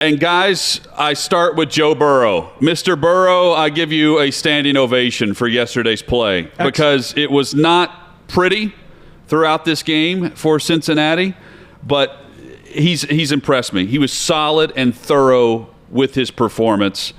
And, guys, I start with Joe Burrow. Mr. Burrow, I give you a standing ovation for yesterday's play. Excellent. Because it was not pretty throughout this game for Cincinnati, but he's impressed me. He was solid and thorough with his performance.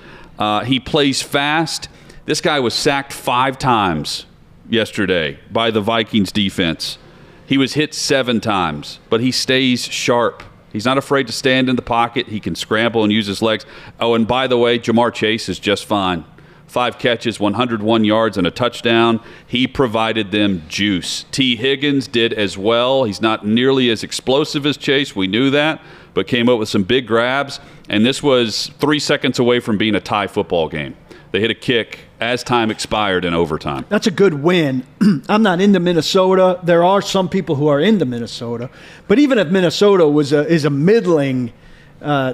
He plays fast. This guy was sacked 5 times yesterday by the Vikings defense. He was hit 7 times, but he stays sharp. He's not afraid to stand in the pocket. He can scramble and use his legs. Oh, and by the way, Jamar Chase is just fine. 5 catches, 101 yards, and a touchdown. He provided them juice. T. Higgins did as well. He's not nearly as explosive as Chase. We knew that, but came up with some big grabs. And this was 3 seconds away from being a tie football game. They hit a kick as time expired in overtime. That's a good win. I'm not into Minnesota. There are some people who are into Minnesota. But even if Minnesota is a middling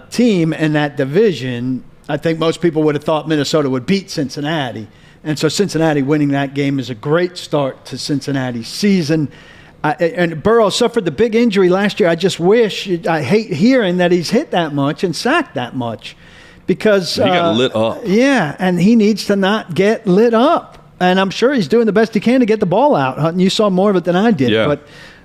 team in that division, I think most people would have thought Minnesota would beat Cincinnati. And so Cincinnati winning that game is a great start to Cincinnati's season. And Burrow suffered the big injury last year. I hate hearing that he's hit that much and sacked that much. Because he got lit up. Yeah, and he needs to not get lit up. And I'm sure he's doing the best he can to get the ball out. And you saw more of it than I did. Yeah.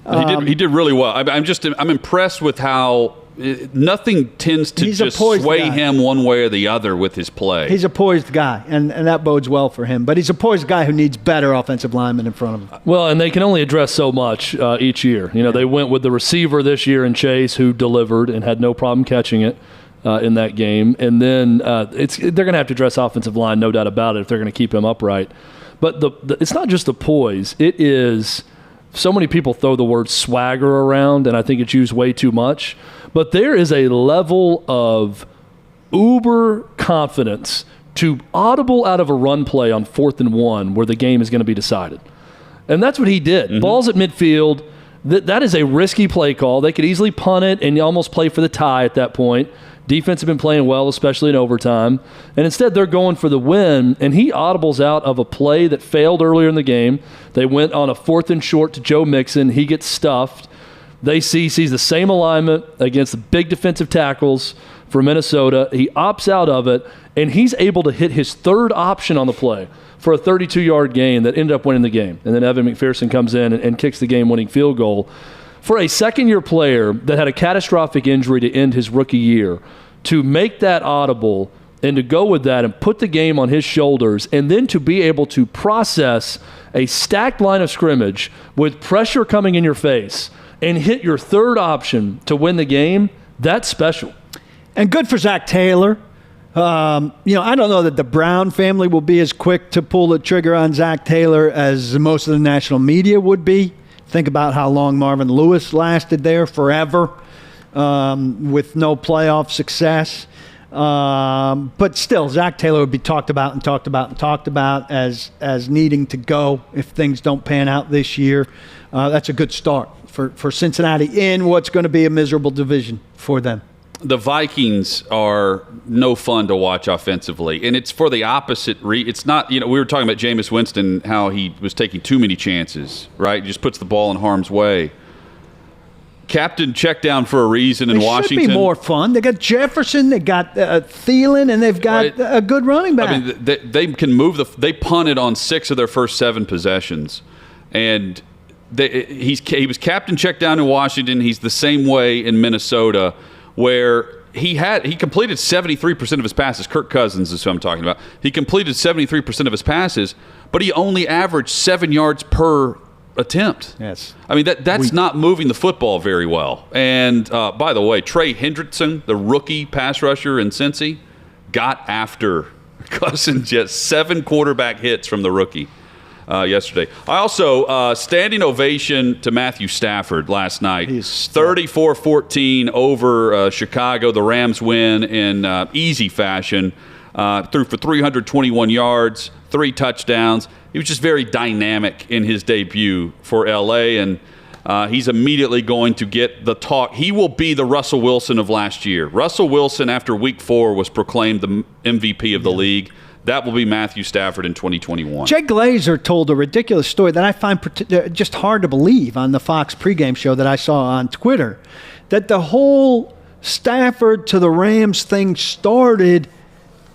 But he did really well. I'm impressed with how nothing tends to just sway him one way or the other with his play. He's a poised guy, and that bodes well for him. But he's a poised guy who needs better offensive linemen in front of him. Well, and they can only address so much each year. They went with the receiver this year in Chase, who delivered and had no problem catching it in that game. And then they're going to have to address offensive line, no doubt about it, if they're going to keep him upright. But it's not just the poise. It is – so many people throw the word swagger around, and I think it's used way too much. But there is a level of uber confidence to audible out of a run play on 4th and 1 where the game is going to be decided. And that's what he did. Mm-hmm. Ball's at midfield. That is a risky play call. They could easily punt it and almost play for the tie at that point. Defense have been playing well, especially in overtime. And instead, they're going for the win, and he audibles out of a play that failed earlier in the game. They went on a 4th and short to Joe Mixon. He gets stuffed. They sees the same alignment against the big defensive tackles for Minnesota. He opts out of it, and he's able to hit his 3rd option on the play for a 32-yard gain that ended up winning the game. And then Evan McPherson comes in and kicks the game-winning field goal. For a second-year player that had a catastrophic injury to end his rookie year, to make that audible and to go with that and put the game on his shoulders, and then to be able to process a stacked line of scrimmage with pressure coming in your face and hit your 3rd option to win the game, that's special. And good for Zach Taylor. I don't know that the Brown family will be as quick to pull the trigger on Zach Taylor as most of the national media would be. Think about how long Marvin Lewis lasted there, forever, with no playoff success. But still, Zach Taylor would be talked about as needing to go if things don't pan out this year. That's a good start for Cincinnati in what's going to be a miserable division for them. The Vikings are no fun to watch offensively, and it's for the opposite it's not, we were talking about Jameis Winston, how he was taking too many chances, right? He just puts the ball in harm's way. Captain check down for a reason in Washington. It should be more fun. They got Jefferson, they got Thielen, and they've got a good running back. I mean, they can move they punted on 6 of their first 7 possessions, and he was captain check down in Washington. He's the same way in Minnesota, where he completed 73% of his passes. Kirk Cousins is who I'm talking about. He completed 73% of his passes, but he only averaged 7 yards per attempt. Yes. I mean, that's not moving the football very well. And by the way, Trey Hendrickson, the rookie pass rusher in Cincy, got after Cousins. Just 7 quarterback hits from the rookie yesterday. I also standing ovation to Matthew Stafford last night. 34-14 over Chicago. The Rams win in easy fashion. Threw for 321 yards, 3 touchdowns. He was just very dynamic in his debut for L.A., and he's immediately going to get the talk. He will be the Russell Wilson of last year. Russell Wilson, after Week 4, was proclaimed the MVP of the league. That will be Matthew Stafford in 2021. Jay Glazer told a ridiculous story that I find just hard to believe on the Fox pregame show that I saw on Twitter, that the whole Stafford to the Rams thing started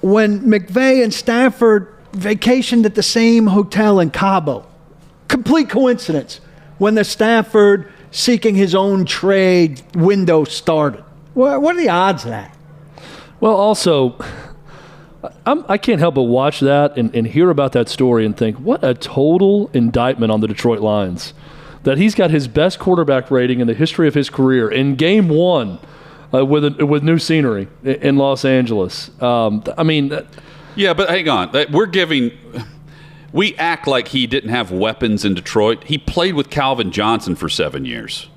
when McVay and Stafford vacationed at the same hotel in Cabo. Complete coincidence when the Stafford seeking his own trade window started. What are the odds of that? Well, also, I can't help but watch that and hear about that story and think, what a total indictment on the Detroit Lions. That he's got his best quarterback rating in the history of his career in game one with new scenery in Los Angeles. Yeah, but hang on. We act like he didn't have weapons in Detroit. He played with Calvin Johnson for 7 years.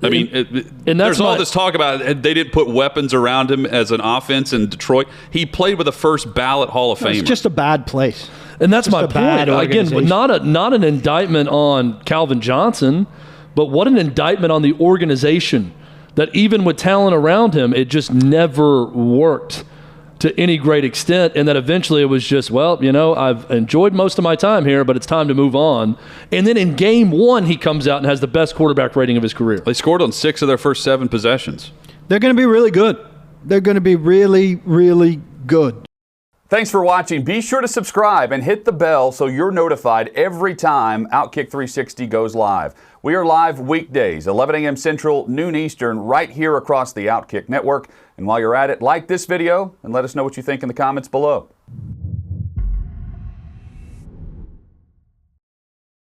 There's all this talk about they didn't put weapons around him as an offense in Detroit. He played with a first ballot Hall of Famer. It's just a bad place. And that's my point. Again, not an indictment on Calvin Johnson, but what an indictment on the organization that even with talent around him, it just never worked to any great extent, and that eventually it was just, I've enjoyed most of my time here, but it's time to move on. And then in game one, he comes out and has the best quarterback rating of his career. They scored on 6 of their first 7 possessions. They're going to be really good. They're going to be really, really good. Thanks for watching. Be sure to subscribe and hit the bell so you're notified every time Outkick 360 goes live. We are live weekdays, 11 a.m. Central, noon Eastern, right here across the Outkick network. And while you're at it, like this video and let us know what you think in the comments below.